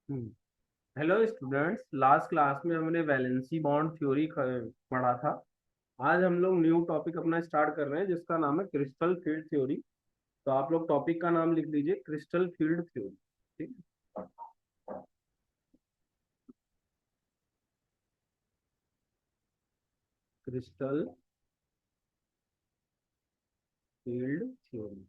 Hello students, last class में हमने valency bond theory पढ़ा था। आज हम लोग न्यू टॉपिक अपना स्टार्ट कर रहे हैं जिसका नाम है क्रिस्टल फील्ड थ्योरी। तो आप लोग टॉपिक का नाम लिख लीजिए, क्रिस्टल फील्ड थ्योरी। ठीक है। Crystal field theory.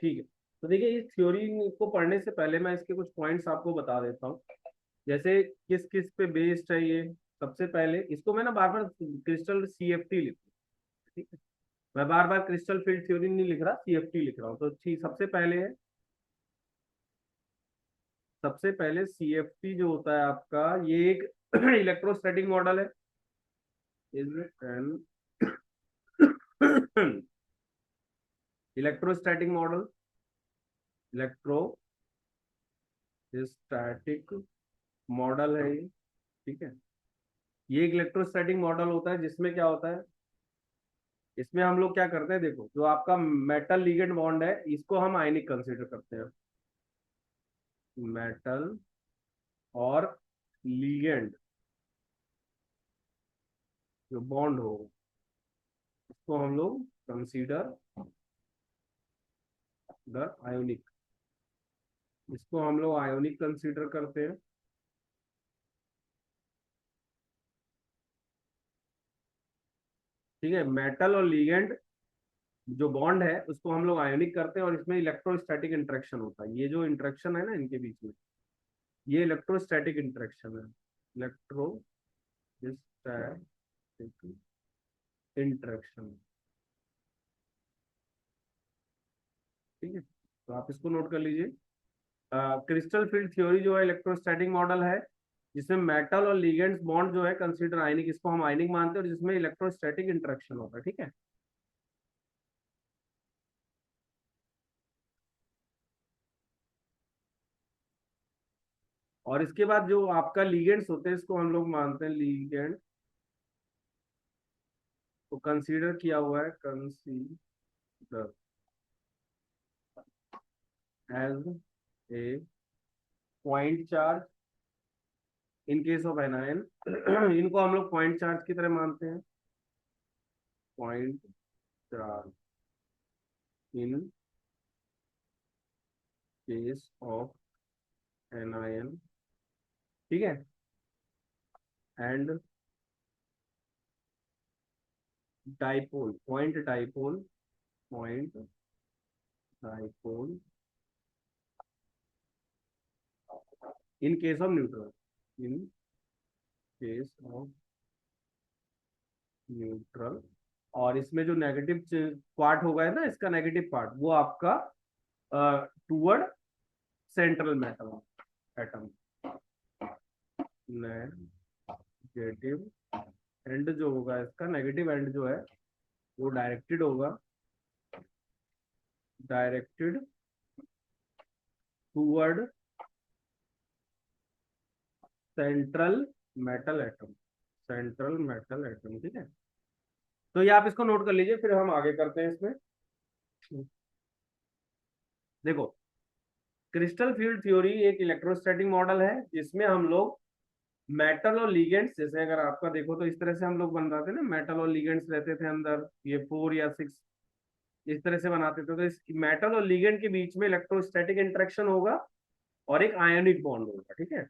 ठीक है। तो देखिए, इस थ्योरी को पढ़ने से पहले मैं इसके कुछ पॉइंट्स आपको बता देता हूँ। जैसे किस किस पे बेस्ड है ये। सबसे पहले इसको मैं ना बार बार क्रिस्टल CFT लिखूँ। ठीक है। मैं बार बार क्रिस्टल फील्ड थ्योरी नहीं लिख रहा, CFT लिख रहा हूँ। तो ठीक, सबसे पहले CFT जो होता है आपका, ये एक इलेक्ट्रोस्टैटिक मॉडल है। Is an electrostatic model, electrostatic model है ये। ठीक है। ये एक इलेक्ट्रोस्टैटिक मॉडल होता है जिसमें क्या होता है, इसमें हम लोग क्या करते हैं, देखो जो आपका मेटल लिगेंड बॉन्ड है इसको हम आयनिक कंसीडर करते हैं। मेटल और लिगेंड जो बॉन्ड हो उसको हम लोग कंसीडर द आयोनिक, इसको हम लोग आयोनिक कंसीडर करते हैं। ठीक है। मेटल और लिगेंड जो बॉन्ड है उसको हम लोग आयोनिक करते हैं और इसमें इलेक्ट्रोस्टैटिक इंटरेक्शन होता है। ये जो इंटरेक्शन है ना इनके बीच में, ये इलेक्ट्रोस्टैटिक इंटरेक्शन है। Electrostatic interaction. ठीक है। तो आप इसको नोट कर लीजिए। क्रिस्टल फील्ड थ्योरी जो है इलेक्ट्रोस्टैटिक मॉडल है जिसमें मेटल और लिगेंड्स बॉन्ड जो है कंसीडर आयनिक, इसको हम आयनिक मानते हैं, और जिसमें इलेक्ट्रोस्टैटिक इंटरेक्शन होता है। ठीक है। और इसके बाद जो आपका लिगेंड्स होते हैं इसको हम लोग मानते हैं लिगेंड, को कंसीडर किया हुआ है, consider as a point charge in case of anion. इनको हम लोग पॉइंट चार्ज की तरह मानते हैं। Point charge in case of anion. ठीक है। And dipole, point dipole in case of neutral, in case of neutral. और इसमें जो नेगेटिव पार्ट होगा है ना, इसका नेगेटिव पार्ट वो आपका toward central metal atom. Negative and जो होगा, इसका नेगेटिव एंड जो है वो directed toward central metal atom, ठीक है। तो ये आप इसको नोट कर लीजिए, फिर हम आगे करते हैं इसमें। देखो, क्रिस्टल फील्ड थ्योरी एक इलेक्ट्रोस्टैटिक मॉडल है जिसमें हम लोग मेटल और लिगेंड्स, जैसे अगर आपका देखो तो इस तरह से हम लोग बन रहे थे ना, मेटल और लिगेंड्स रहते थे अंदर, ये 4 या 6 इस तरह से बनाते थे। तो इस मेटल और लिगेंड के बीच में इलेक्ट्रोस्टैटिक इंटरेक्शन होगा और एक आयोनिक बॉन्ड होगा। ठीक है।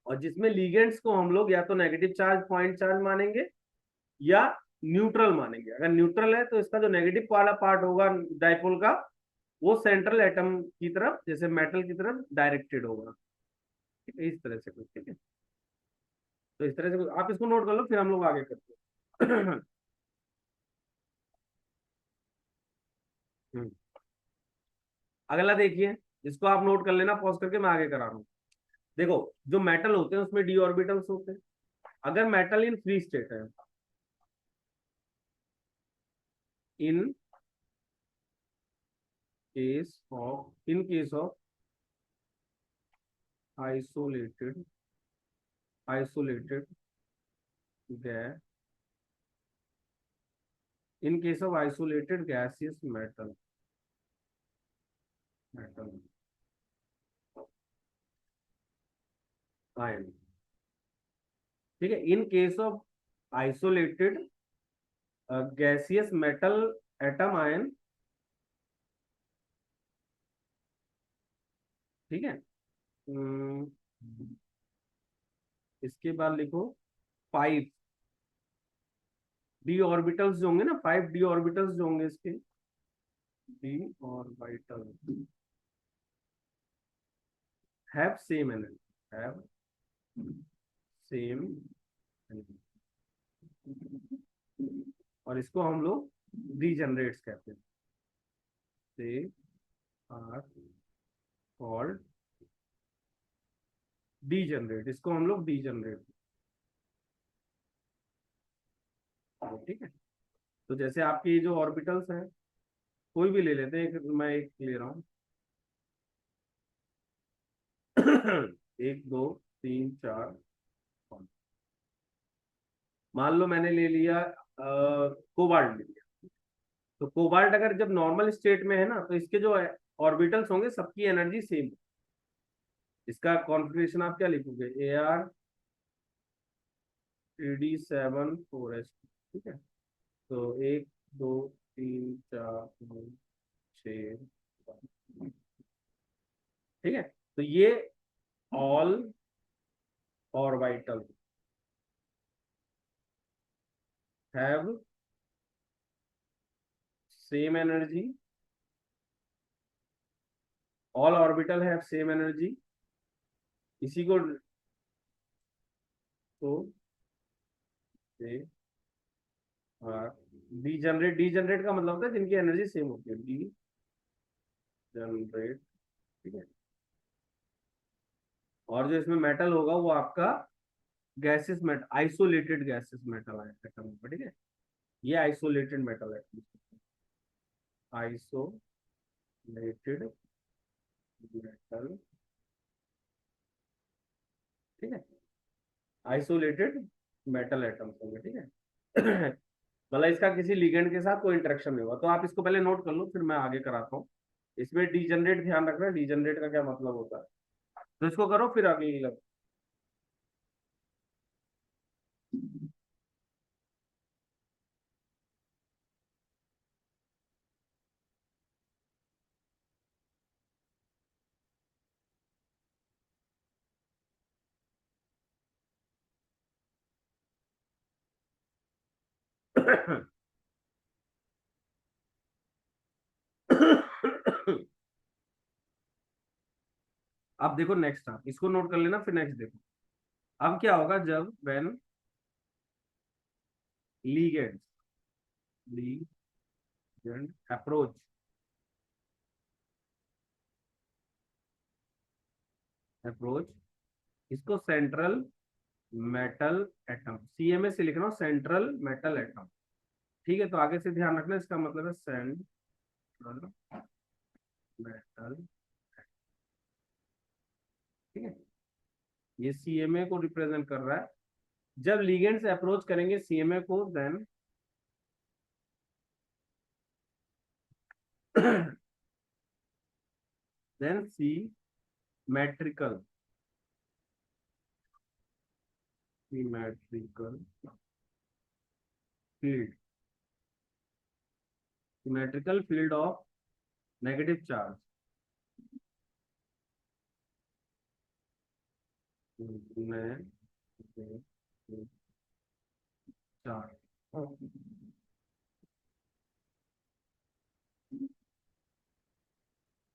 और जिसमें लिगेंड्स को हम लोग या तो नेगेटिव चार्ज पॉइंट चार्ज मानेंगे या न्यूट्रल मानेंगे। अगर न्यूट्रल है तो इसका जो नेगेटिव वाला पार्ट होगा डाइपोल का, वो सेंट्रल एटम की तरफ, जैसे मेटल की तरफ डायरेक्टेड होगा। ठीक है, इस तरह से कुछ। ठीक है। तो इस तरह से आप इसको नोट कर लो, फिर हम लोग आगे करते हैं। हम्म। अगला देखिए, इसको आप नोट कर लेना, पॉज करके मैं आगे करा रहा हूँ। देखो, जो मेटल होते हैं उसमें डी ऑर्बिटल्स होते हैं। अगर मेटल इन फ्री स्टेट है, इन case of isolated isolated gas, in case of isolated gaseous metal, ion. ठीक है, इन case of isolated gaseous metal atom ion. ठीक है, इसके बाद लिखो 5 डी ऑर्बिटल्स जो होंगे ना, 5 डी ऑर्बिटल्स जो होंगे इसके, D orbital have same energy, have same energy, और इसको हम लोग डीजनरेट्स कहते हैं। दे आर कॉल्ड डीजनरेट, इसको हम लोग डीजनरेट। ठीक है, तो जैसे आपके जो ऑर्बिटल्स हैं, कोई भी ले लेते हैं, मैं एक ले रहा हूँ। 1 2 3 4 5। मान लो मैंने ले लिया कोबाल्ट ले लिया। तो कोबाल्ट अगर जब नॉर्मल स्टेट में है ना, तो इसके जो ऑर्बिटल्स होंगे सबकी एनर्जी सेम। इसका कॉन्फ़िगरेशन आप क्या लिखोगे, AR3D7 4s। ठीक है, तो 1 2 3 4 5 6 7। ठीक है, तो ये all orbital have same energy, all orbital have same energy. इसी को तो डीजनरेट, डीजनरेट का मतलब होता है जिनकी एनर्जी सेम होती है, डी जनरेट। ठीक है, और जो इसमें मेटल होगा वो आपका gases metal, isolated gases metal है एटम होगा। ठीक है, ये आइसोलेटेड मेटल है, आइसोलेटेड मेटल। ठीक है, आइसोलेटेड मेटल एटम्स होंगे। ठीक है, मतलब इसका किसी लिगेंड के साथ कोई इंटरेक्शन नहीं होगा। तो आप इसको पहले नोट कर लो, फिर मैं आगे कराता हूँ। इसमें डीजनरेट ध्यान रखना, डीजनरेट का क्या मतलब होता है, तो इसको करो फिर आगे लग। अब देखो नेक्स्ट, आप इसको नोट कर लेना, फिर नेक्स्ट देखो। अब क्या होगा जब when ligands, ligand approach, approach इसको सेंट्रल मेटल एटम, CMA से लिखना सेंट्रल मेटल एटम। ठीक है, तो आगे से ध्यान रखना, इसका मतलब है सेंट्रल मेटल। ठीक है, ये CMA को रिप्रेजेंट कर रहा है। जब लिगेंड से अप्रोच करेंगे CMA को, then symmetrical, symmetrical field, symmetrical field of negative charge, में charge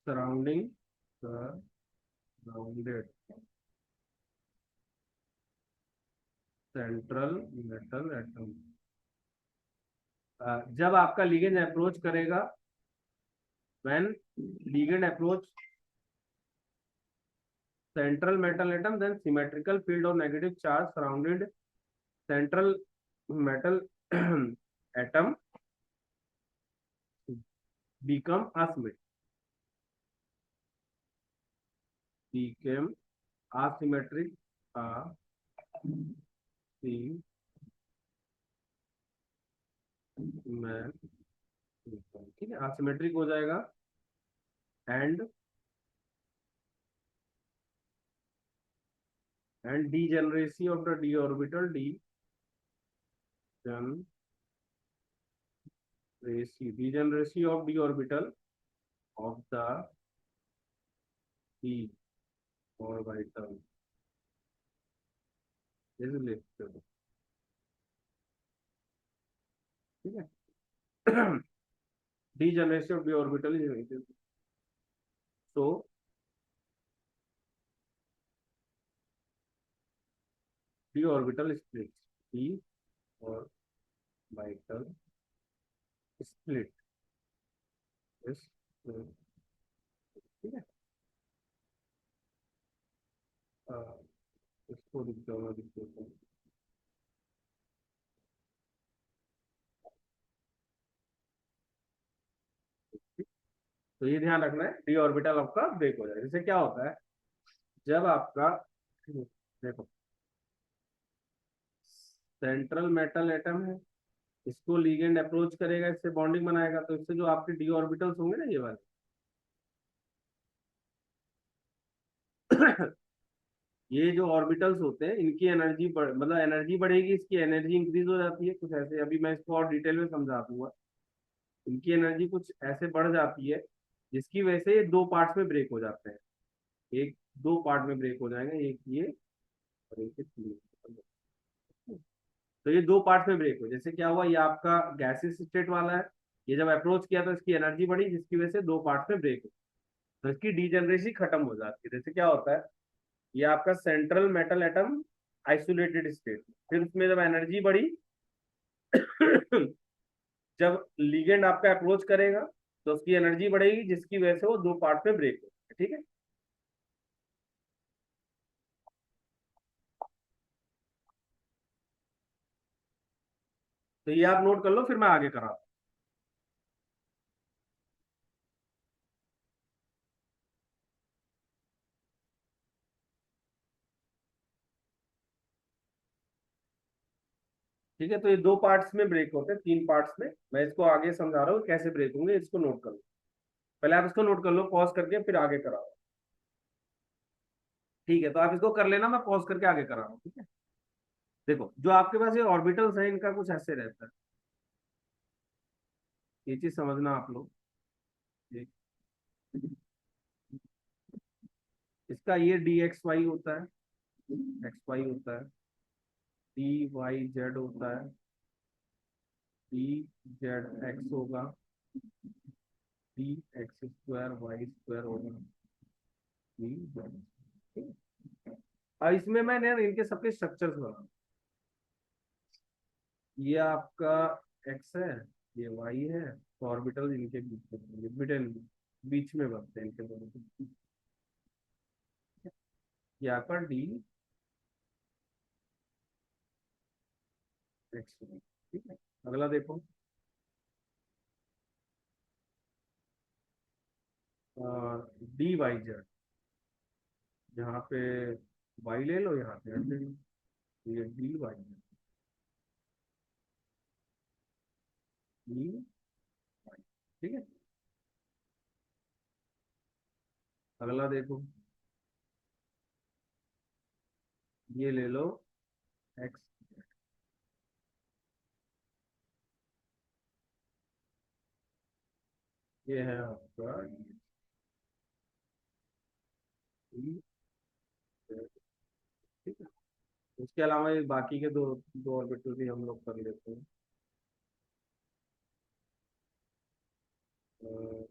surrounding surrounded central metal atom. जब आपका लिगेंड अप्रोच करेगा, when ligand approach central metal atom, then symmetrical field of negative charge surrounded central metal atom become asymmetric, became asymmetric, ठीक है, asymmetric हो जाएगा। And and degeneracy of the d orbital, degeneracy of d orbital of the d orbital is listed. ठीक है degeneration of d orbital is limited. So d orbital splits, d orbital split is, ठीक है इसको लिख दो, मैं लिख देता हूँ। तो ये ध्यान रखना है, डी ऑर्बिटल आपका ब्रेक हो जाए। जैसे क्या होता है जब आपका, देखो सेंट्रल मेटल एटम है, इसको लिगेंड अप्रोच करेगा, इससे बॉन्डिंग बनाएगा, तो इससे जो आपके डी ऑर्बिटल्स होंगे ना ये वाले ये जो ऑर्बिटल्स होते हैं इनकी एनर्जी मतलब एनर्जी बढ़ेगी, इसकी एनर्जी इंक्रीज हो जाती है कुछ ऐसे, अभी मैं इसको और डिटेल में समझा दूंगा। इनकी एनर्जी कुछ ऐसे बढ़ जाती है जिसकी वजह से ये दो पार्ट्स में ब्रेक हो जाते हैं, एक दो पार्ट में ब्रेक हो जाएंगे, एक ये और एक ये। तो ये दो पार्ट में ब्रेक हो, जैसे क्या हुआ, ये आपका गैसेस स्टेट वाला है, ये जब अप्रोच किया तो इसकी एनर्जी बढ़ी जिसकी वजह से दो पार्ट में ब्रेक हो, तो इसकी डीजनरेसी खत्म हो जाती है। जैसे क्या होता है, ये आपका central metal atom isolated state, फिर उसमें जब एनर्जी बढ़ी जब लिगेंड आपका अप्रोच करेगा तो उसकी एनर्जी बढ़ेगी जिसकी वजह से वो दो पार्ट में ब्रेक हो, ठीक है। तो ये आप नोट कर लो, फिर मैं आगे करा। ठीक है, तो ये दो पार्ट्स में ब्रेक होते हैं, तीन पार्ट्स में, मैं इसको आगे समझा रहा हूँ कैसे ब्रेक होंगे, इसको नोट कर लो। पहले आप इसको नोट कर लो पॉज करके, फिर आगे कराओ। ठीक है, तो आप इसको कर लेना, मैं पॉज करके आगे करा रहा हूँ, ठीक है। देखो जो आपके पास ये ऑर्बिटल्स है इनका कुछ ऐसे रहता है, ये चीज समझना आप लोग। ये- इसका ये डी एक्स वाई होता है, एक्स वाई होता है, डी वाई जेड होता है, डी जेड एक्स होगा, D x square Y square होगा, डी जेड। अब इसमें मैंने इनके सबके स्ट्रक्चर्स बना, ये आपका एक्स है, ये वाई है, तो ऑर्बिटल इनके बीच में, मिडिल बीच में बनते हैं इनके दोनों के। ये आपका डी एक्स, ठीक है। अगला देखो, डी वाई जेड, यहाँ पे वाई ले लो, यहाँ पे जेड ले लो, ये D Y Z, D Y, ठीक है। अगला देखो, ये ले लो एक्स, ये है आपका डी जेड, ठीक है। उसके अलावा ये बाकी के दो दो ऑर्बिटल भी हम लोग कर लेते हैं। अ,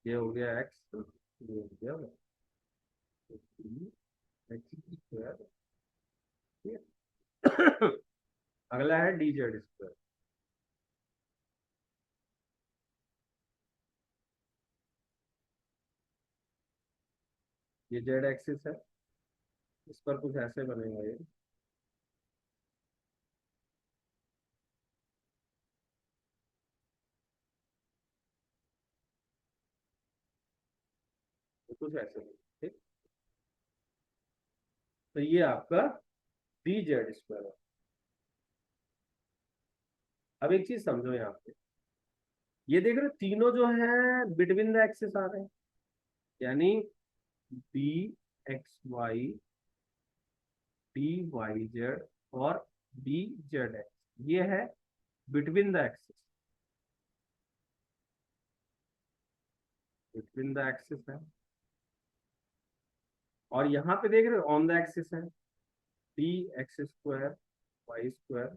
ये हो गया एक्स, ये हो गया एक्स स्क्वायर, ठीक है। अगला है डी जेड स्क्वायर, ये जेड एक्सिस है, इस पर कुछ ऐसे बनेगा ये कुछ ऐसे बनेगा, ठीक। तो ये आपका डी जेड स्क्वायर। अब एक चीज समझो यहाँ पे, ये देख रहे हो तीनों जो है बिटवीन द एक्सिस आ रहे हैं, यानी B X Y, D Y Z और बी जेड एक्स, ये है between the axis, between the axis है। और यहाँ पे देख रहे हो ऑन द एक्सिस है, D x square Y square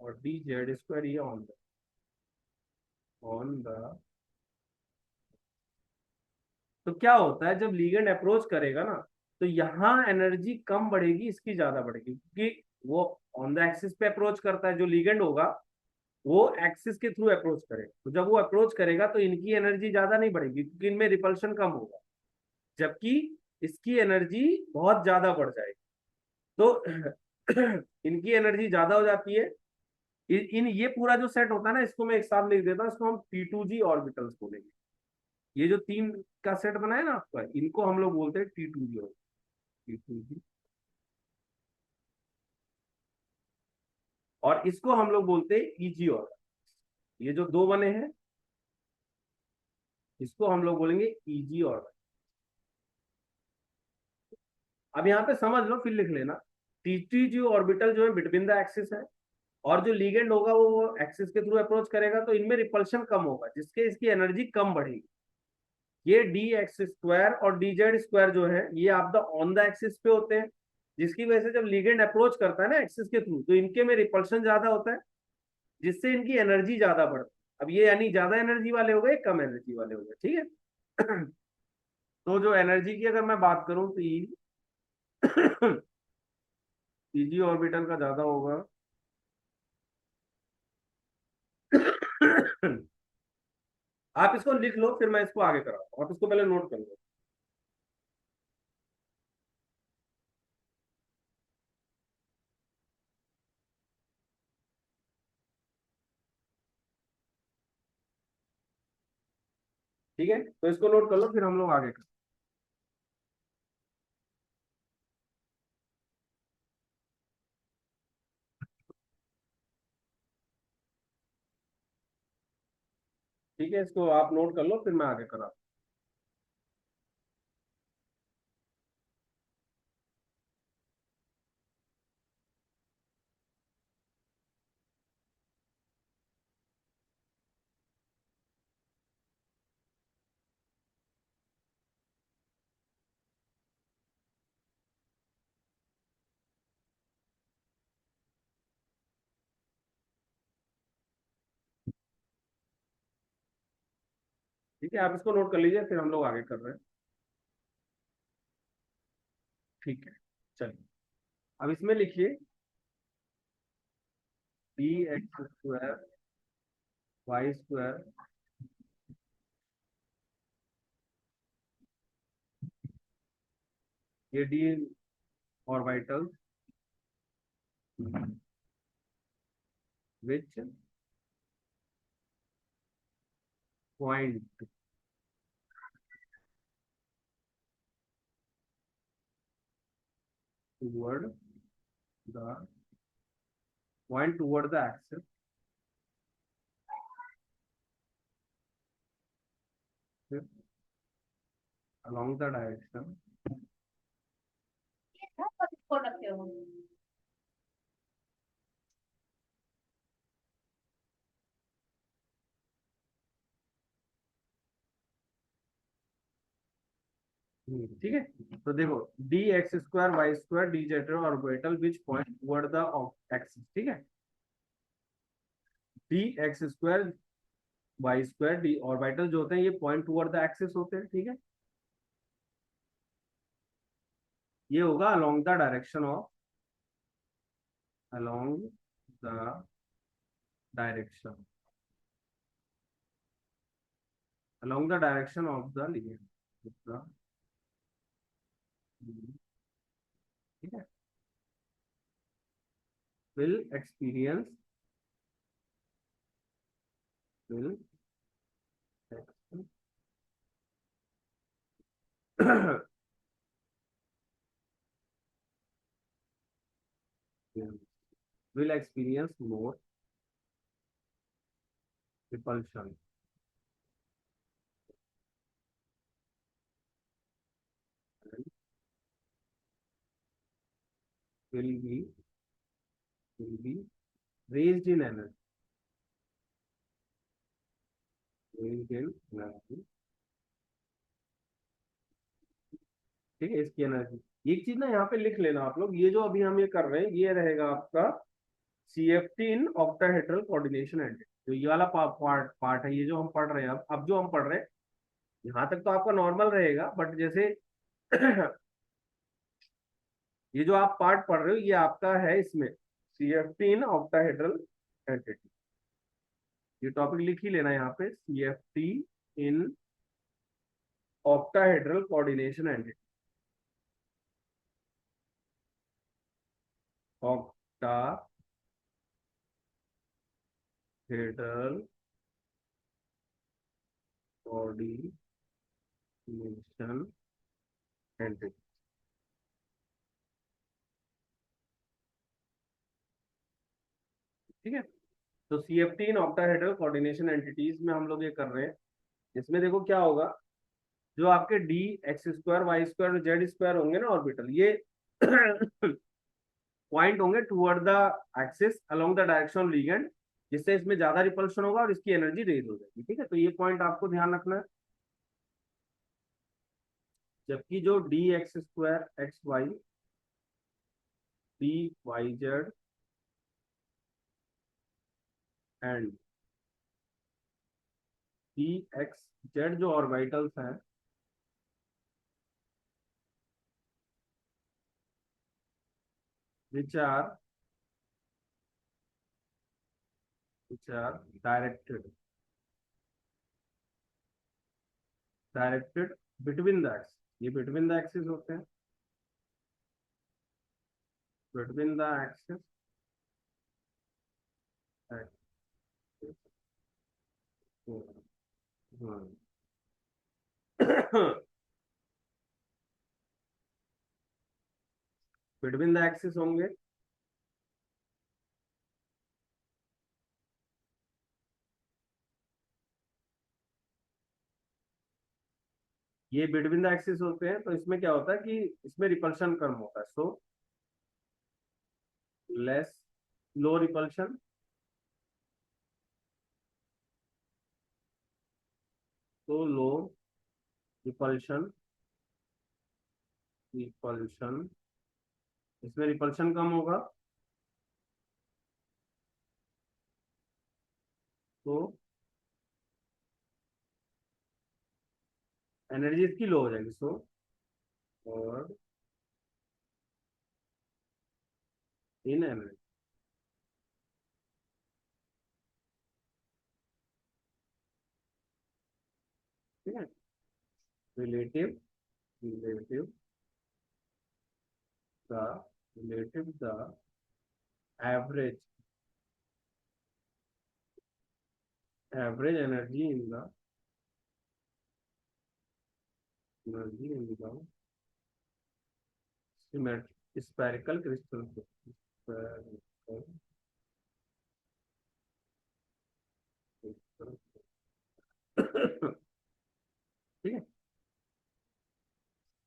और डी जेड स्क्वायर, ये ऑन द। तो क्या होता है जब लीगेंड अप्रोच करेगा ना, तो यहाँ एनर्जी कम बढ़ेगी, इसकी ज्यादा बढ़ेगी, क्योंकि वो ऑन द एक्सिस पे अप्रोच करता है, जो लीगेंड होगा वो एक्सिस के थ्रू अप्रोच करेगा। तो जब वो अप्रोच करेगा तो इनकी एनर्जी ज्यादा नहीं बढ़ेगी, क्योंकि इनमें रिपल्शन कम होगा, जबकि इसकी एनर्जी बहुत ज्यादा बढ़ जाएगी। तो इनकी एनर्जी ज्यादा हो जाती है। इन ये पूरा जो सेट होता है ना, इसको मैं एक साथ लिख देता हूँ, इसको हम T2G ऑर्बिटल्स बोलेंगे। ये जो तीन का सेट बना है ना आपका, इनको हम लोग बोलते हैं T2G। T2G, और इसको हम लोग बोलते हैं EG ऑर्बिटल। ये जो दो बने हैं, इसको हम लोग बोलेंगे EG ऑर्बिटल। अब यहाँ पे समझ लो, फिर लिख लेना। T2G ऑर्बिटल जो है बिटवीन द एक्सिस है, और जो लीगेंड होगा वो एक्सिस के थ्रू अप्रोच करेगा, तो इनमें रिपल्शन कम होगा, जिसके इसकी एनर्जी कम बढ़ेगी। ये डी एक्स स्क्वायर और डी जेड स्क्वायर जो है, ये आप द ऑन द एक्सिस पे होते हैं, जिसकी वजह से जब लीगेंड अप्रोच करता है ना एक्सिस के थ्रू, तो इनके में रिपल्शन ज्यादा होता है, जिससे इनकी एनर्जी ज्यादा बढ़ती है। अब ये यानी ज्यादा एनर्जी वाले हो गए, कम एनर्जी वाले हो गए, ठीक है। तो जो एनर्जी की अगर मैं बात करूं तो ईजी ऑर्बिटल का ज्यादा होगा। आप इसको लिख लो, फिर मैं इसको आगे कराऊँ, आप इसको पहले नोट कर लो। ठीक है, तो इसको नोट कर लो, फिर हम लोग आगे करें। ठीक है, इसको आप नोट कर लो, फिर मैं आगे करा। ठीक है, आप इसको नोट कर लीजिए, फिर हम लोग आगे कर रहे हैं। ठीक है, चलिए। अब इसमें लिखिए d x square Y square, ये d orbital which point toward the axis along the direction ठीक है। तो देखो d x square Y square d z orbital which point toward the axis, ठीक है। D x square Y square d orbital जो होते हैं, ये पॉइंट टूवर्ड द एक्सिस होते हैं, ठीक है। ये होगा along the direction of, along the direction, along the direction of the ligand, ठीक है, will experience, will will experience more repulsion and will be will be raised in energy, raised in energy। ठीक है, इसकी energy. एक चीज ना यहाँ पे लिख लेना आप लोग, ये जो अभी हम ये कर रहे हैं ये रहेगा आपका CFT in octahedral coordination entity. तो ये वाला पार्ट पार्ट है, ये जो हम पढ़ रहे हैं अब जो हम पढ़ रहे हैं यहाँ तक तो आपका नॉर्मल रहेगा, बट जैसे ये जो आप पार्ट पढ़ रहे हो ये आपका है इसमें CFT इन ऑक्टाहेड्रल एंटिटी। ये टॉपिक लिख ही लेना यहाँ पे, CFT in octahedral coordination entity. Octahedral coordination entity. ठीक है, तो CFT in octahedral coordination entities में हम लोग ये कर रहे हैं। इसमें देखो क्या होगा, जो आपके D x square Y square Z square होंगे ना ऑर्बिटल, ये पॉइंट होंगे toward the axis along the direction of ligand, जिससे इसमें ज्यादा रिपल्शन होगा और इसकी एनर्जी रेज हो जाएगी। ठीक है, तो ये पॉइंट आपको ध्यान रखना है। जबकि जो d x square x Y D Y z and d x z जो ऑर्बिटल्स हैं, which are directed between the axis, ये between the axis होते हैं, between the axis between the axis होंगे, ये बिटवीन द एक्सिस होते हैं। तो इसमें क्या होता है कि इसमें रिपल्शन कम होता है, सो लेस लो रिपल्शन, तो लो रिपल्शन रिपल्शन इसमें रिपल्शन कम होगा तो एनर्जी इसकी लो हो जाएगी, सो और इन एनर्जी। ठीक है, relative relative the average energy in the spherical crystal, ठीक है,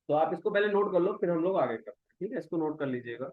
तो आप इसको पहले नोट कर लो फिर हम लोग आगे करते हैं। ठीक है, इसको नोट कर लीजिएगा।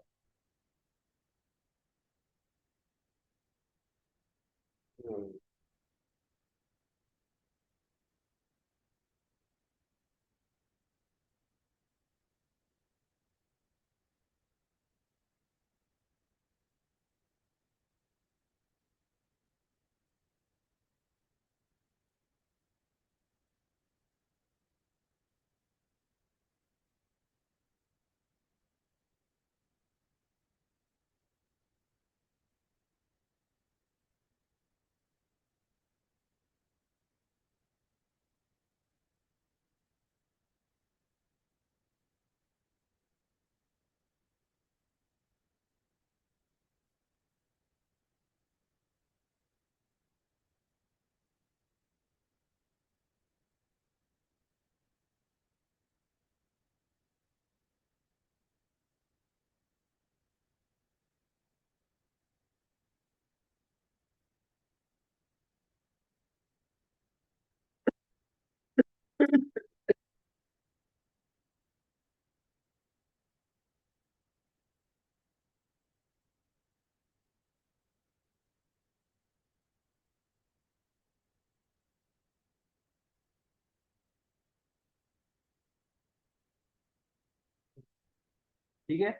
ठीक है,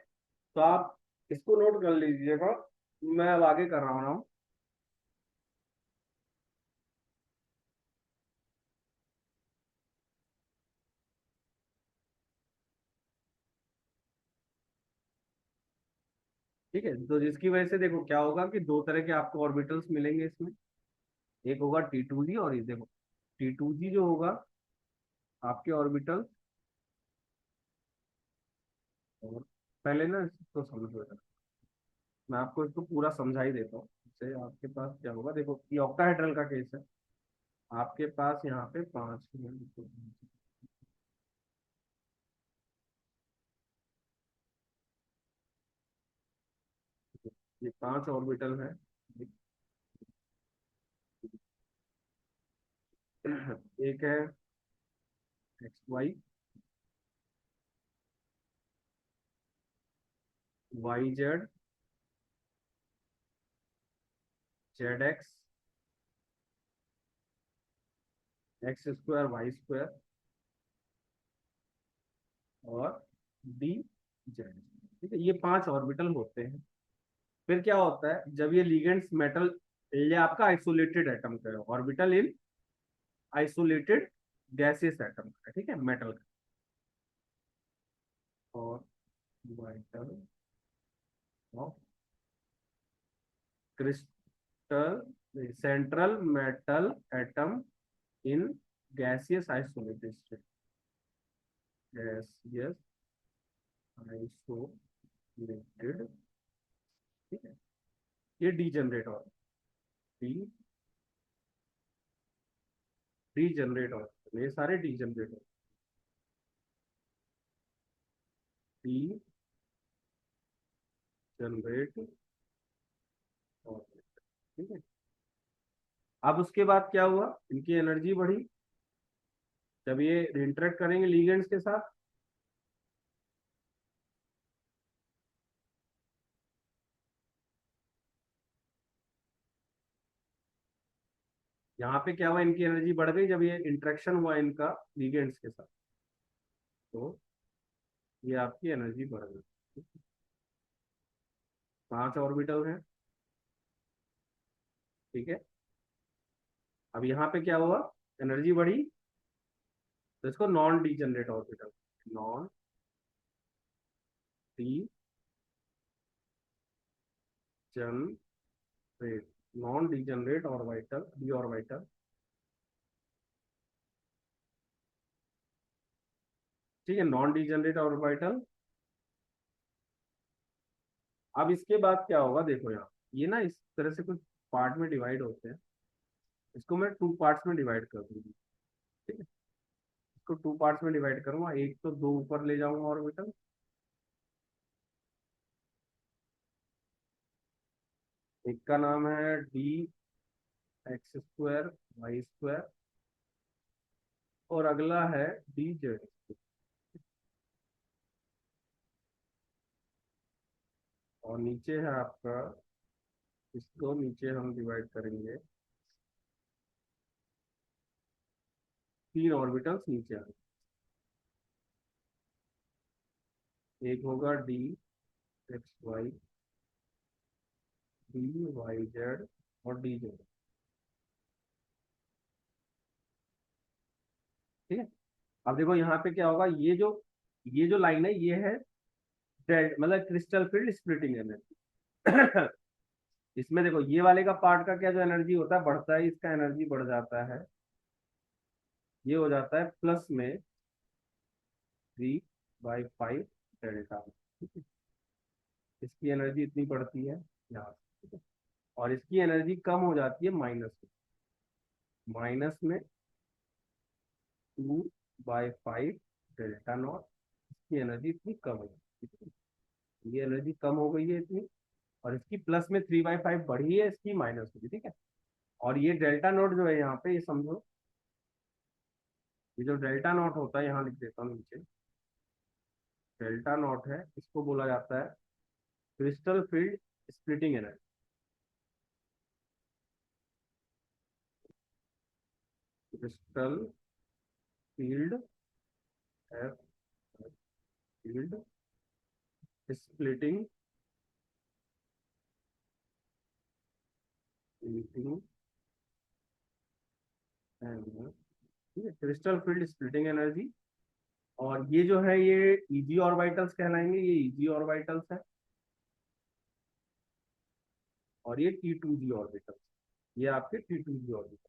तो आप इसको नोट कर लीजिएगा, मैं अब आगे कर रहा हूँ। ठीक है, तो जिसकी वजह से देखो क्या होगा कि दो तरह के आपको ऑर्बिटल्स मिलेंगे इसमें। एक होगा T2G, और ये देखो T2G जो होगा आपके ऑर्बिटल, और पहले ना इसको समझो जरा। मैं आपको इसको पूरा समझा ही देता हूँ। जैसे आपके पास क्या होगा, देखो ये ऑक्टाहेड्रल का केस है। आपके पास यहाँ पे पांच, ये पांच ऑर्बिटल है। एक है XY, YZ, ZX, X² Y² और DZ। ठीक है, ये पांच ऑर्बिटल होते हैं। फिर क्या होता है, जब ये लिगेंड्स मेटल, ये आपका आइसोलेटेड एटम का है, ऑर्बिटल इन आइसोलेटेड गैसियस एटम का है, ठीक है, मेटल का। और vital of crystal central metal atom in gaseous isolated state, gaseous isolated. ठीक है, ये डीजनरेट और डी डीजनरेट और ये सारे डीजनरेट डी जनरेट और, ठीक है। अब उसके बाद क्या हुआ, इनकी एनर्जी बढ़ी जब ये इंटरेक्ट करेंगे लिगेंड्स के साथ। यहाँ पे क्या हुआ, इनकी एनर्जी बढ़ गई जब ये इंटरेक्शन हुआ इनका लिगेंड्स के साथ, तो ये आपकी एनर्जी बढ़ गई। पांच ऑर्बिटल हैं, ठीक है। अब यहाँ पे क्या हुआ, एनर्जी बढ़ी, तो इसको non degenerate orbital, non degenerate, non degenerate orbital, D orbital. ठीक है, नॉन डीजनरेट ऑर्बिटल। अब इसके बाद क्या होगा, देखो यहाँ ये ना इस तरह से कुछ पार्ट में डिवाइड होते हैं। इसको मैं टू पार्ट्स में डिवाइड कर दूंगी। ठीक है, इसको टू पार्ट्स में डिवाइड करूंगा, एक तो दो ऊपर ले जाऊंगा ऑर्बिटल, एक का नाम है DX² Y², और अगला है DZ। और नीचे है आपका, इसको नीचे हम डिवाइड करेंगे, तीन ऑर्बिटल्स नीचे आ, एक होगा DXY, DYZ और DZ। ठीक है, अब देखो यहाँ पे क्या होगा, ये जो लाइन है ये है मतलब क्रिस्टल फील्ड स्प्लिटिंग एनर्जी। इसमें देखो ये वाले का पार्ट का क्या जो एनर्जी होता है बढ़ता है, इसका एनर्जी बढ़ जाता है, ये हो जाता है प्लस में 3/5 डेल्टा। इसकी एनर्जी इतनी बढ़ती है यहाँ से, ठीक है? और इसकी एनर्जी कम हो जाती है माइनस में 2/5 डेल्टा नॉट। इसकी एनर्जी इतनी कम हो जाती है, ये एनर्जी कम हो गई है इतनी, और इसकी प्लस में 3/5 बढ़ी है, इसकी माइनस होगी, ठीक है। और ये डेल्टा नॉट जो है यहाँ पे, ये समझो, ये जो डेल्टा नॉट होता है, यहाँ लिख देता हूँ नीचे, डेल्टा नॉट है, इसको बोला जाता है crystal field splitting energy. Crystal field, F field splitting splitting ठीक है, क्रिस्टल फील्ड स्प्लिटिंग एनर्जी। और ये जो है ये इजी ऑर्बिटल्स कहलाएंगे, ये इजी ऑर्बिटल्स है। और ये T2g ऑर्बिटल्स, ये आपके T2g ऑर्बिटल।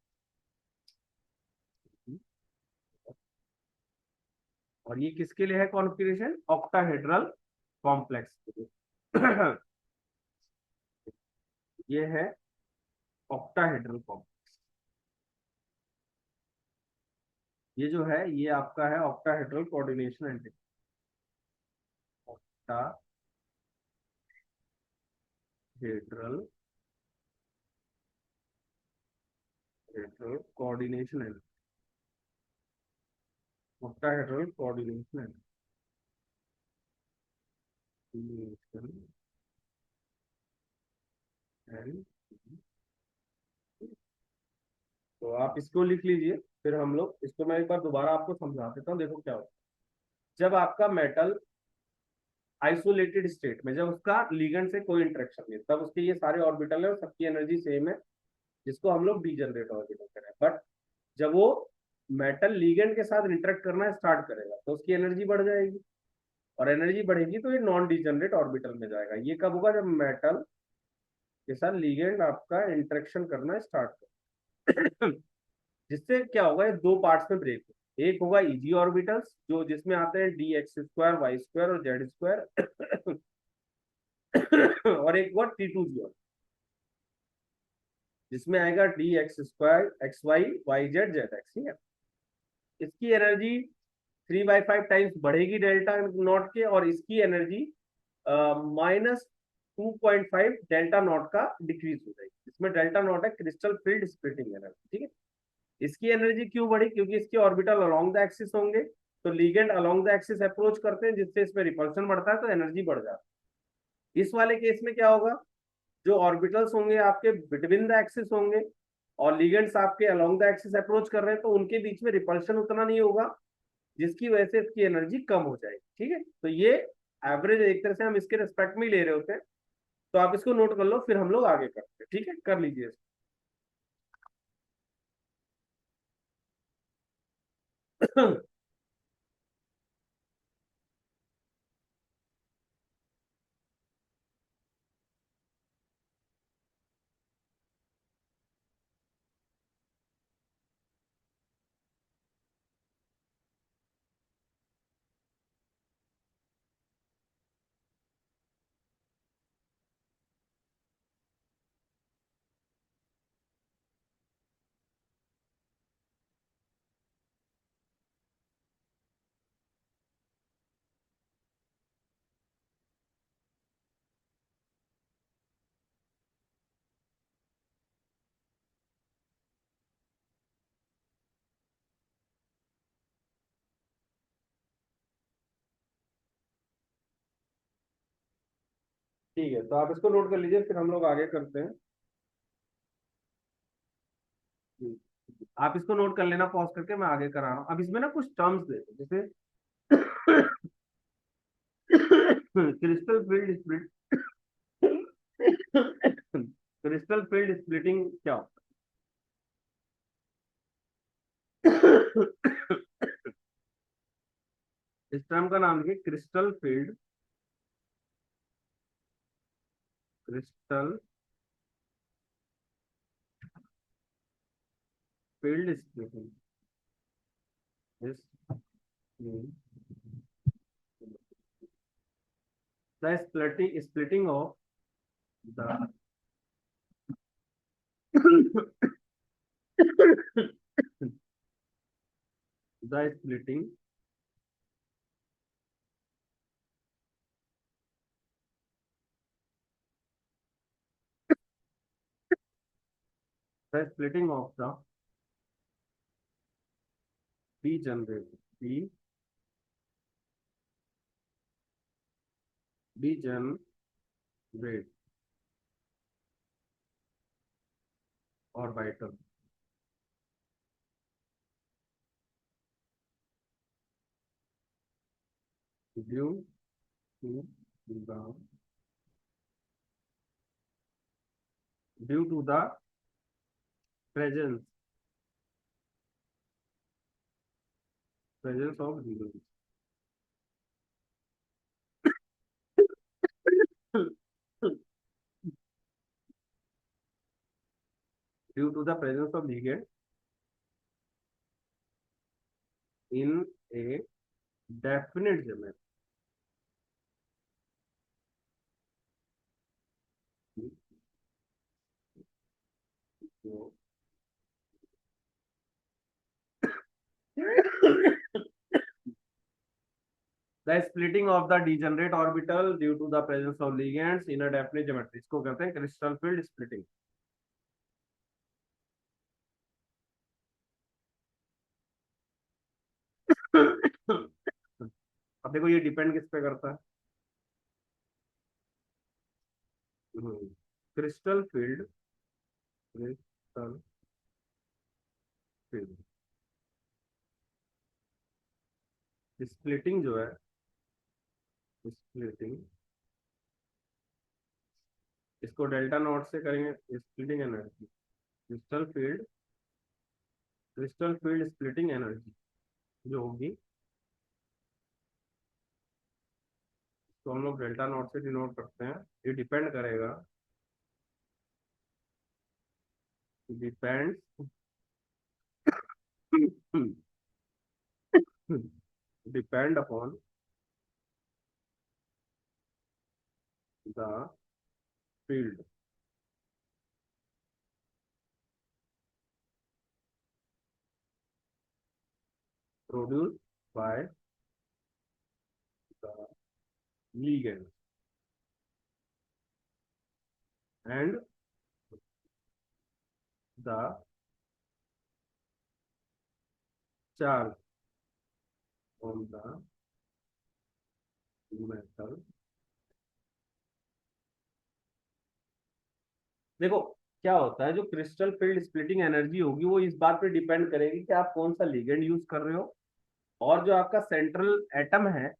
और ये किसके लिए है कॉन्फ़िगरेशन? ऑक्टाहेड्रल कॉम्प्लेक्स के लिए। ये है ऑक्टाहेड्रल कॉम्प्लेक्स। ये जो है ये आपका है octahedral coordination and octahedral coordination and octahedral coordination and तो आप इसको लिख लीजिए, फिर हम लोग इसको मैं एक बार दोबारा आपको समझा देता हूँ। देखो क्या होता है जब आपका मेटल आइसोलेटेड स्टेट में, जब उसका लिगेंड से कोई इंटरेक्शन नहीं, तब उसके ये सारे ऑर्बिटल है और सबकी एनर्जी सेम है, जिसको हम लोग डीजनरेट ऑर्बिटल करें। बट जब वो मेटल लिगेंड के साथ इंटरेक्ट करना स्टार्ट करेगा तो उसकी एनर्जी बढ़ जाएगी, और एनर्जी बढ़ेगी तो ये नॉन डीजनरेट ऑर्बिटल में जाएगा। ये कब होगा? जब मेटल के साथ लिगेंड आपका इंटरेक्शन करना स्टार्ट करेगा। जिससे क्या होगा, ये दो पार्ट्स में ब्रेक होगा। एक होगा इजी ऑर्बिटल्स जो जिसमें आते हैं dx² y² और z²। और एक हुआ T2g जिसमें आएगा dx² xy yz zx। ठीक है, इसकी एनर्जी 3/5 टाइम्स बढ़ेगी डेल्टा नॉट के, और इसकी एनर्जी -2.5 डेल्टा नॉट का डिक्रीज हो जाएगी। इसमें डेल्टा नॉट है क्रिस्टल फील्ड स्प्लिटिंग एनर्जी। ठीक है, इसकी एनर्जी क्यों बढ़ी? क्योंकि इसके ऑर्बिटल अलोंग द एक्सिस होंगे, तो ligand along the axis approach करते हैं, जिससे इसमें रिपल्शन बढ़ता है, तो एनर्जी बढ़ जाती है। इस वाले केस में क्या होगा, जो ऑर्बिटल्स होंगे आपके बिटवीन द एक्सिस होंगे और लिगेंड्स आपके अलोंग द एक्सिस अप्रोच कर रहे हैं, तो उनके बीच में रिपल्शन उतना नहीं होगा, जिसकी वजह से इसकी एनर्जी कम हो जाएगी। ठीक है, तो ये एवरेज एक तरह से हम इसके रेस्पेक्ट में ही ले रहे होते हैं। तो आप इसको नोट कर लो, फिर हम लोग आगे करते हैं। ठीक है, कर लीजिए। ठीक है, तो आप इसको नोट कर लीजिए, फिर हम लोग आगे करते हैं। आप इसको नोट कर लेना पॉज करके, मैं आगे करा रहा हूँ। अब इसमें ना कुछ टर्म्स देखो, जैसे crystal field split, crystal field splitting क्या होता है? इस टर्म का नाम लिखिए crystal field, crystal field splitting. इस the splitting of the the splitting the splitting of the degenerate degenerate orbital due to due to the presence presence of zero due to the presence of ligand in a definite geometry the splitting of the degenerate orbital due to the presence of ligands in a definite geometry, इसको कहते हैं crystal field splitting. अब देखो ये depend किस पे करता है। Crystal field crystal field splitting जो है, स्प्लिटिंग इसको डेल्टा नॉट से करेंगे splitting energy, crystal field splitting energy जो होगी, तो हम लोग डेल्टा नॉट से डिनोट करते हैं। ये डिपेंड करेगा, depends depend upon the field produce by the ligand and the charge on the metal। देखो क्या होता है, जो क्रिस्टल फील्ड स्प्लिटिंग एनर्जी होगी वो इस बात पे डिपेंड करेगी कि आप कौन सा लिगेंड यूज कर रहे हो, और जो आपका सेंट्रल एटम है,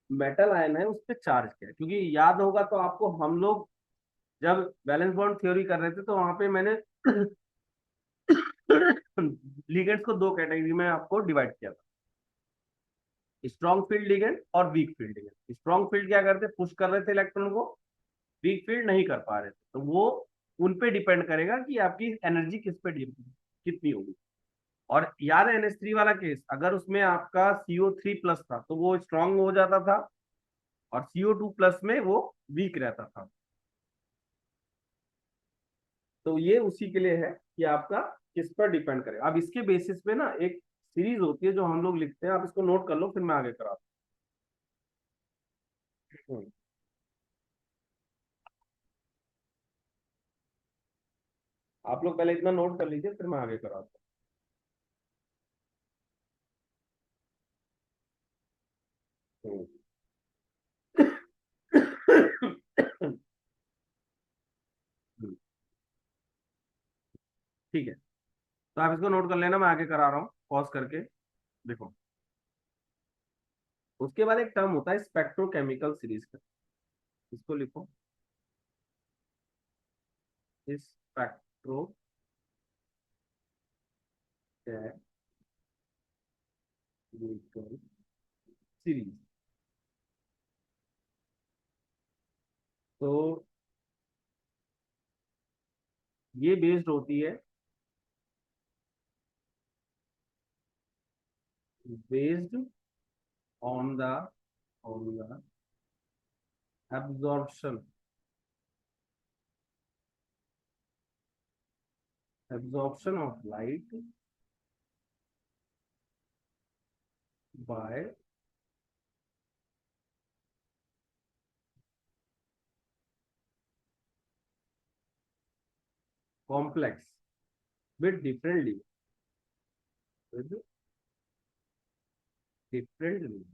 मेटल आयन है, उस पर चार्ज क्या है। क्योंकि याद होगा तो आपको, हम लोग जब वैलेंस बॉन्ड थ्योरी कर रहे थे तो वहां पे मैंने लिगेंड्स को दो कैटेगरी में आपको डिवाइड किया था, स्ट्रॉन्ग फील्ड लिगेंड और weak field ligand. Strong field क्या करते, पुश कर रहे थे इलेक्ट्रॉन को, वीक फील्ड नहीं कर पा रहे थे, तो वो उन पे डिपेंड करेगा कि आपकी एनर्जी किस पे कितनी होगी। और याद है NH3 वाला केस, अगर उसमें आपका CO3 प्लस था तो वो स्ट्रांग हो जाता था, और CO2 प्लस में वो वीक रहता था। तो ये उसी के लिए है कि आपका किस पर डिपेंड करेगा। अब इसके बेसिस पे ना एक सीरीज होती है जो हम लोग लिखते हैं, आप इसको नोट कर लो, फिर मैं आगे कराता हूँ। आप लोग पहले इतना नोट कर लीजिए, फिर मैं आगे कराता हूँ। ठीक है, तो आप इसको नोट कर लेना, मैं आगे करा रहा हूँ पॉज करके। देखो, उसके बाद एक टर्म होता है स्पेक्ट्रोकेमिकल सीरीज का, इसको लिखो, स्पेक्ट्रो केमिकल सीरीज। तो ये बेस्ड होती है, based on the on the absorption absorption of light by complex with with different.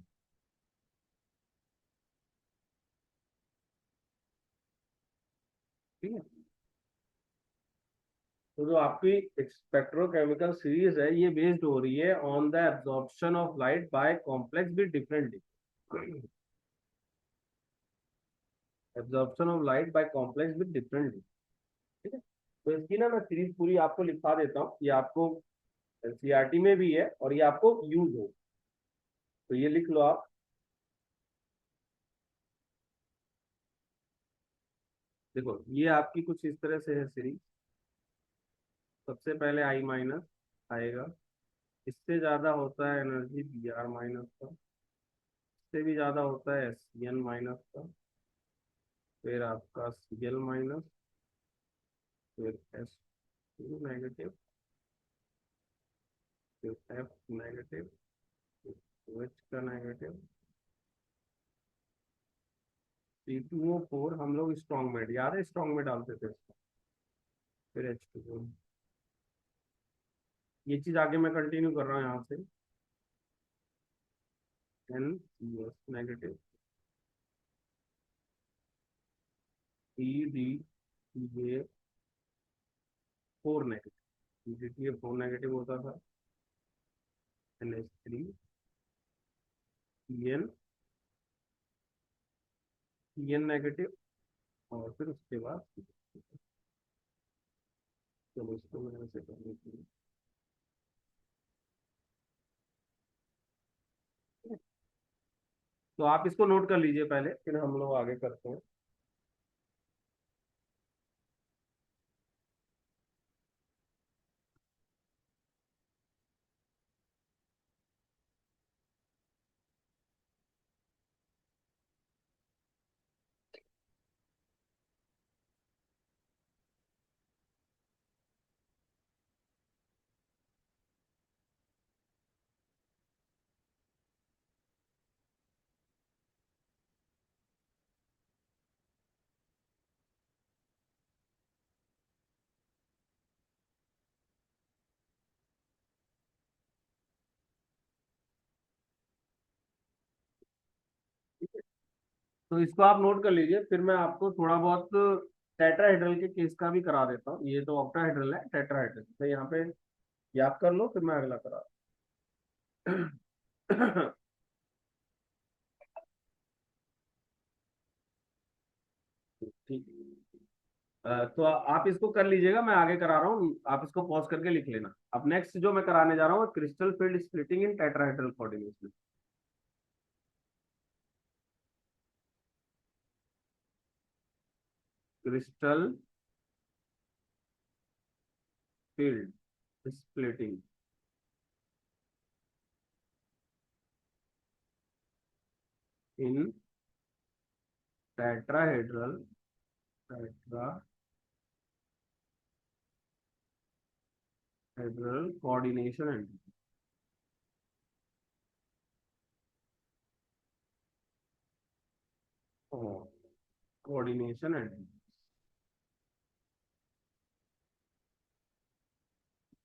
ठीक है, तो जो आपकी स्पेक्ट्रोकेमिकल सीरीज है ये बेस्ड हो रही है on the absorption of light by complex with different. Absorption of light by complex with different, ठीक है। तो इसकी ना मैं सीरीज पूरी आपको लिखा देता हूँ, ये आपको एनसीईआरटी में भी है और ये आपको यूज हो, तो ये लिख लो आप। देखो ये आपकी कुछ इस तरह से है सीरीज। सबसे पहले आई माइनस आएगा, इससे ज्यादा होता है एनर्जी बी आर माइनस का, इससे भी ज्यादा होता है सी एन माइनस का, फिर आपका सी एल माइनस, फिर एस टू नेगेटिव, फिर एफ नेगेटिव, फिर एच का नेगेटिव, सी टू ओ फोर हम लोग स्ट्रॉन्ग में, याद है स्ट्रॉन्ग में डालते थे इसको, फिर एच टू ओ। ये चीज आगे मैं कंटिन्यू कर रहा हूँ यहाँ से, N C S negative, E D ये फोर नेगेटिव, ई डी ये फोर नेगेटिव होता था, N H three, E N, E N negative, और फिर उसके बाद चलो इसको मैं ऐसे कर देती हूँ। तो आप इसको नोट कर लीजिए पहले, फिर हम लोग आगे करते हैं। तो इसको आप नोट कर लीजिए, फिर मैं आपको थोड़ा बहुत टेट्राहेड्रल के केस का भी करा देता हूँ। ये तो ऑक्टाहेड्रल है, टेट्राहेड्रल तो यहाँ पे याद कर लो, फिर मैं अगला करा। ठीक। तो आप इसको कर लीजिएगा, मैं आगे करा रहा हूँ, आप इसको पॉज करके लिख लेना। अब नेक्स्ट जो मैं कराने जा रहा हूँ, crystal field splitting in tetrahedral coordination. Crystal field splitting in tetrahedral tetrahedral coordination and coordination and,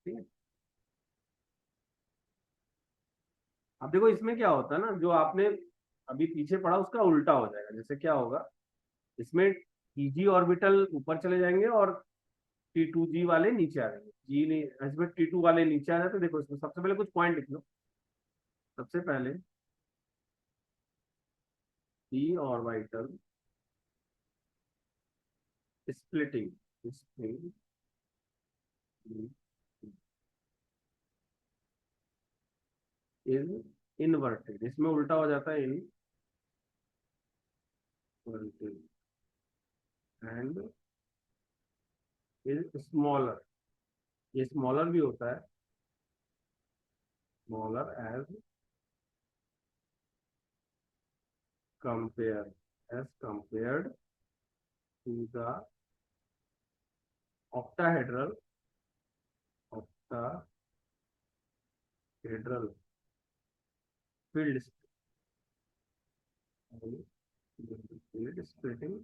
ठीक है। अब देखो इसमें क्या होता है ना, जो आपने अभी पीछे पढ़ा उसका उल्टा हो जाएगा। जैसे क्या होगा, इसमें टीजी ऑर्बिटल ऊपर चले जाएंगे और टी टू जी वाले नीचे आ जाएंगे। जी नहीं, इसमें टी टू वाले नीचे आ जाते। देखो इसमें सबसे पहले कुछ पॉइंट लिख लो। सबसे पहले d orbital splitting splitting is inverted, इसमें उल्टा हो जाता है, इनवर्टेड एंड इज स्मॉलर। ये स्मॉलर भी होता है, smaller as compare, as compared to the octahedral octahedral field field splitting।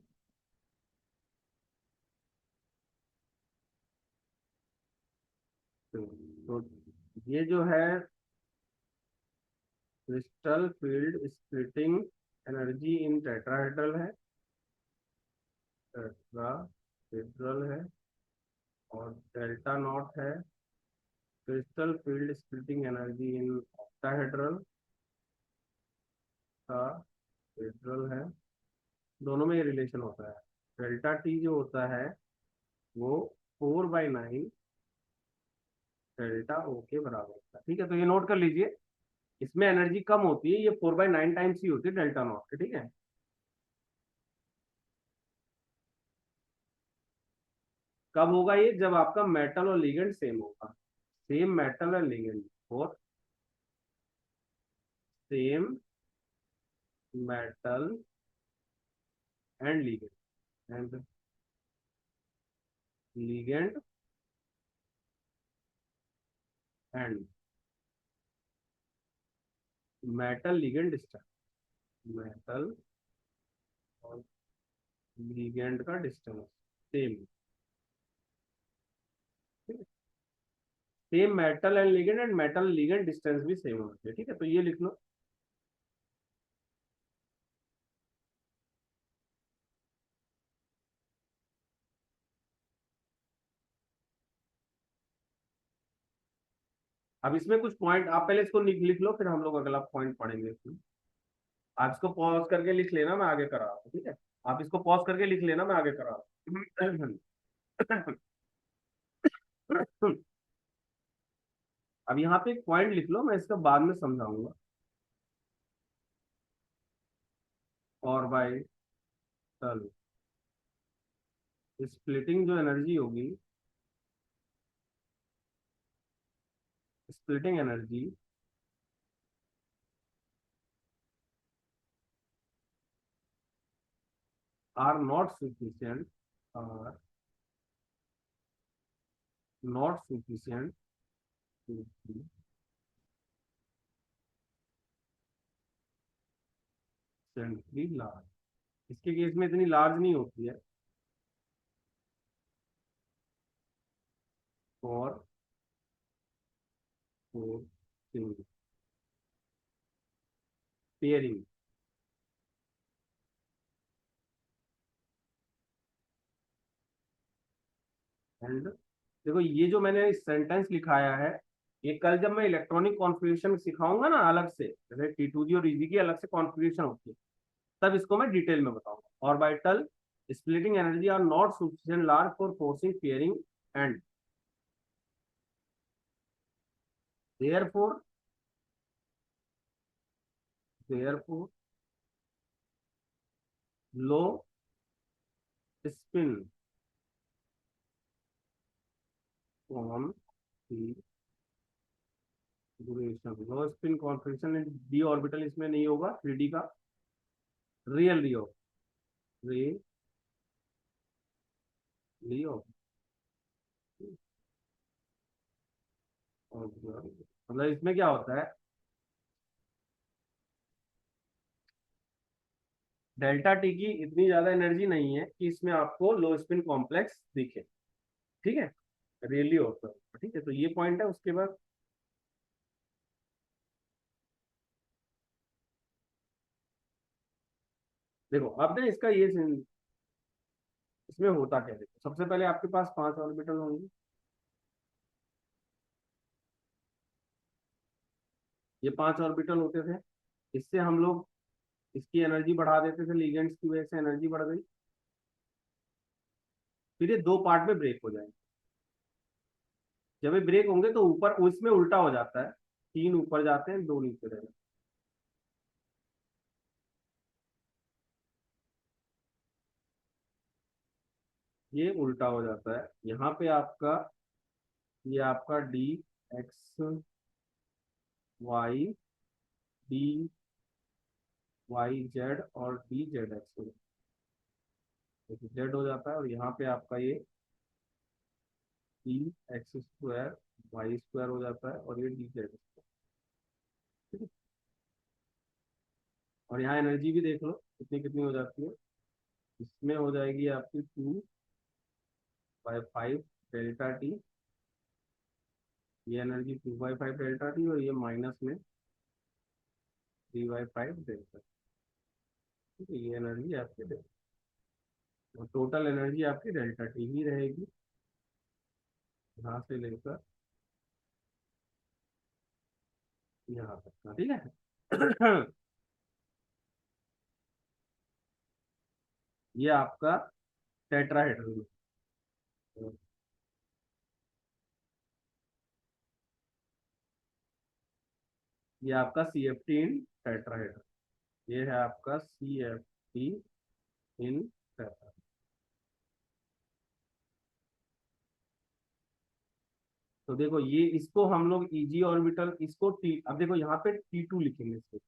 तो ये जो है crystal field splitting energy in tetrahedral है, टेट्राहेड्रल है, और डेल्टा नॉट है crystal field splitting energy in octahedral का हेड्रल है, दोनों में ये रिलेशन होता है। डेल्टा टी जो होता है वो 4/9 डेल्टा ओ के बराबर होता है। ठीक है, तो ये नोट कर लीजिए, इसमें एनर्जी कम होती है, ये 4/9 टाइम्स ही होती है डेल्टा नॉट के। ठीक है, कब होगा ये? जब आपका मेटल और लिगेंड सेम होगा। सेम मेटल और लिगेंड, और same metal and ligand, and ligand and metal ligand distance, metal और लिगेंड का distance same. Same metal and ligand, and metal ligand distance भी सेम होना चाहिए। ठीक है, तो ये लिख लो। अब इसमें कुछ पॉइंट आप पहले इसको लिख लिख लो, फिर हम लोग अगला पॉइंट पढ़ेंगे इसमें। आप इसको पॉज करके लिख लेना, मैं आगे करा रहा हूँ। ठीक है, आप इसको पॉज करके लिख लेना, मैं आगे करा रहा हूँ। अब यहाँ पे एक पॉइंट लिख लो, मैं इसका बाद में समझाऊंगा। ऑर्बिटल स्प्लिटिंग जो एनर्जी होगी, splitting energy are not sufficient, are not sufficient to be सेंट्री लार्ज। इसके केस में इतनी लार्ज नहीं होती है फॉर पेयरिंग। एंड देखो, ये जो मैंने सेंटेंस लिखाया है, ये कल जब मैं इलेक्ट्रॉनिक कॉन्फ़िगरेशन सिखाऊंगा ना अलग से, जैसे T2G और EG की अलग से कॉन्फ़िगरेशन होती है, तब इसको मैं डिटेल में बताऊंगा। Orbital splitting energy are not sufficient large for forcing pairing, and therefore therefore low spin configuration, low spin configuration d orbital इसमें नहीं होगा, 3D का रियल लियो, लियो मतलब इसमें क्या होता है, डेल्टा टी की इतनी ज्यादा एनर्जी नहीं है कि इसमें आपको लो स्पिन कॉम्प्लेक्स दिखे। ठीक है, रियली होता है। ठीक है, तो ये पॉइंट है। उसके बाद देखो, अब ना इसका ये इसमें होता क्या है, देखो सबसे पहले आपके पास 5 ऑर्बिटल होंगे। ये 5 ऑर्बिटल होते थे, इससे हम लोग इसकी एनर्जी बढ़ा देते थे, लिगेंड्स की वजह से एनर्जी बढ़ गई। फिर ये 2 पार्ट में ब्रेक हो जाएंगे। जब ये ब्रेक होंगे तो ऊपर उसमें उल्टा हो जाता है, 3 ऊपर जाते हैं, 2 नीचे रहते हैं। ये उल्टा हो जाता है। यहाँ पे आपका, ये आपका DXY, DYZ और DZX, जेड हो जाता है। और यहाँ पे आपका ये DX² Y² हो जाता है, और ये DZ। और यहाँ एनर्जी भी देख लो कितनी कितनी हो जाती है। इसमें हो जाएगी आपकी 2/5 डेल्टा टी, ये एनर्जी 2/5 डेल्टा टी, और ये माइनस में 3/5 डेल्टा। ठीक है, ये एनर्जी आपकी और टोटल एनर्जी आपकी डेल्टा टी ही रहेगी, यहाँ से लेकर यहाँ तक का। ठीक है। ये आपका टेट्राहेड्रल। ये आपका CFT इन टेट्राहेड्रल। ये है आपका CFT इन टेट्रा। तो देखो ये इसको हम लोग इजी ऑर्बिटल इसको टी, अब देखो यहाँ पे T2 लिखेंगे इसको,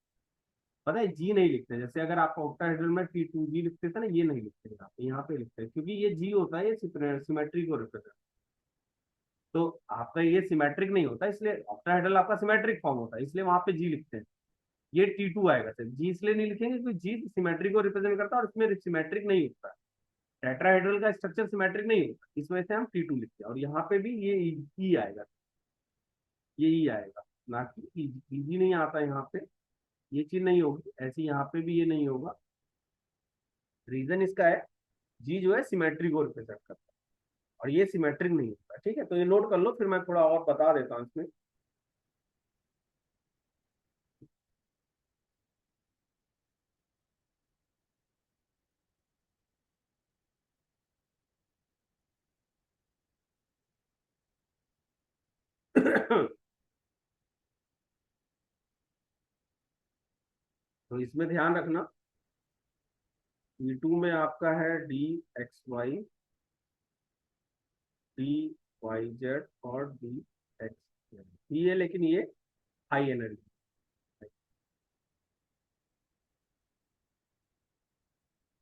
पता है जी नहीं लिखते, जैसे अगर आप ऑक्टाहेड्रल में T2G लिखते थे ना, ये नहीं लिखते यहाँ पे लिखते हैं, क्योंकि ये जी होता है, ये सिमेट्री को रिप्रेजेंट। तो आपका ये सिमेट्रिक नहीं होता, इसलिए ऑक्टाहेड्रल आपका सिमेट्रिक फॉर्म होता है, इसलिए वहां पे जी लिखते हैं। ये T2 आएगा सर, जी इसलिए नहीं लिखेंगे क्योंकि जी सिमेट्री को रिप्रेजेंट करता है और इसमें सिमेट्रिक नहीं होता है। टेट्राहेड्रल का स्ट्रक्चर सिमेट्रिक नहीं होता, इस वजह से हम T2 लिखते हैं, और यहाँ पे भी ये ई आएगा, ये ई आएगा, ना कि इजी नहीं आता यहाँ पे। ये चीज नहीं होगी ऐसी, यहाँ पे भी ये नहीं होगा। रीजन इसका है, जी जो है सिमेट्री को रिप्रेजेंट करता है और ये सिमेट्रिक नहीं होता। ठीक है, तो ये नोट कर लो, फिर मैं थोड़ा और बता देता हूँ इसमें। तो इसमें ध्यान रखना, E2 में आपका है DXY, DYZ और DXZ, ये लेकिन ये हाई एनर्जी।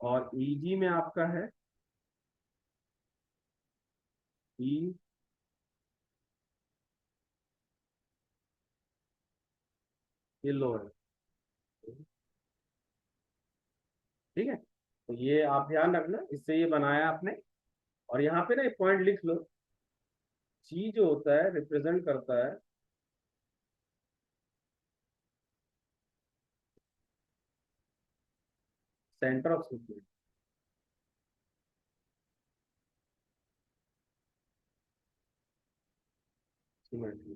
और EG में आपका है E, ये लो है। ठीक है, तो ये आप ध्यान रखना, इससे ये बनाया आपने। और यहाँ पे ना एक पॉइंट लिख लो, जी जो होता है रिप्रेजेंट करता है सेंटर ऑफ सिमेट्री।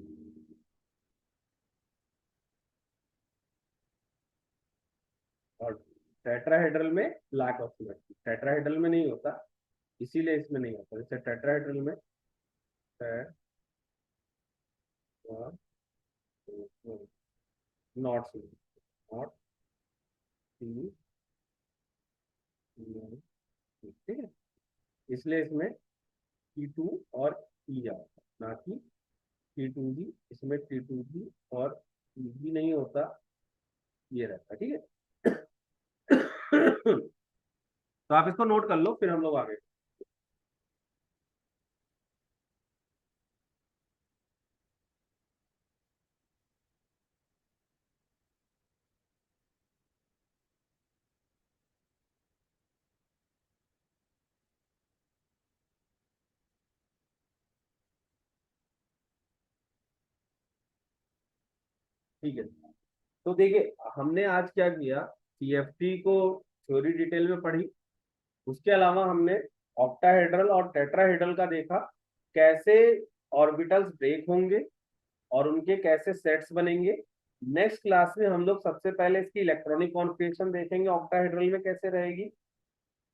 और टेट्राहेड्रल में लैक ऑफ सिमेट्री, टेट्राहेड्रल में नहीं होता, इसीलिए इसमें नहीं होता। जैसे टेट्राहेड्रल में नॉट सिमेट्री, नॉट सी, ठीक है, इसलिए इसमें T2 और E आता है, ना कि T2G। इसमें T2G और EG नहीं होता, ये रहता है। ठीक है। तो आप इसको नोट कर लो, फिर हम लोग आगे। ठीक है, तो देखिए हमने आज क्या किया, CFT को थ्योरी डिटेल में पढ़ी, उसके अलावा हमने ऑक्टाहेड्रल और टेट्राहेड्रल का देखा, कैसे ऑर्बिटल्स ब्रेक होंगे और उनके कैसे सेट्स बनेंगे। नेक्स्ट क्लास में हम लोग सबसे पहले इसकी इलेक्ट्रॉनिक कॉन्फ़िगरेशन देखेंगे, ऑक्टाहेड्रल में कैसे रहेगी,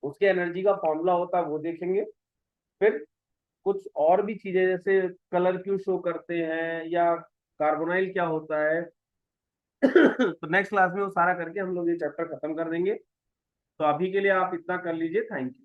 उसके एनर्जी का फॉर्मूला होता है वो देखेंगे। फिर कुछ और भी चीजें, जैसे कलर क्यों शो करते हैं या कार्बोनाइल क्या होता है। तो नेक्स्ट क्लास में वो सारा करके हम लोग ये चैप्टर खत्म कर देंगे। तो अभी के लिए आप इतना कर लीजिए, थैंक यू।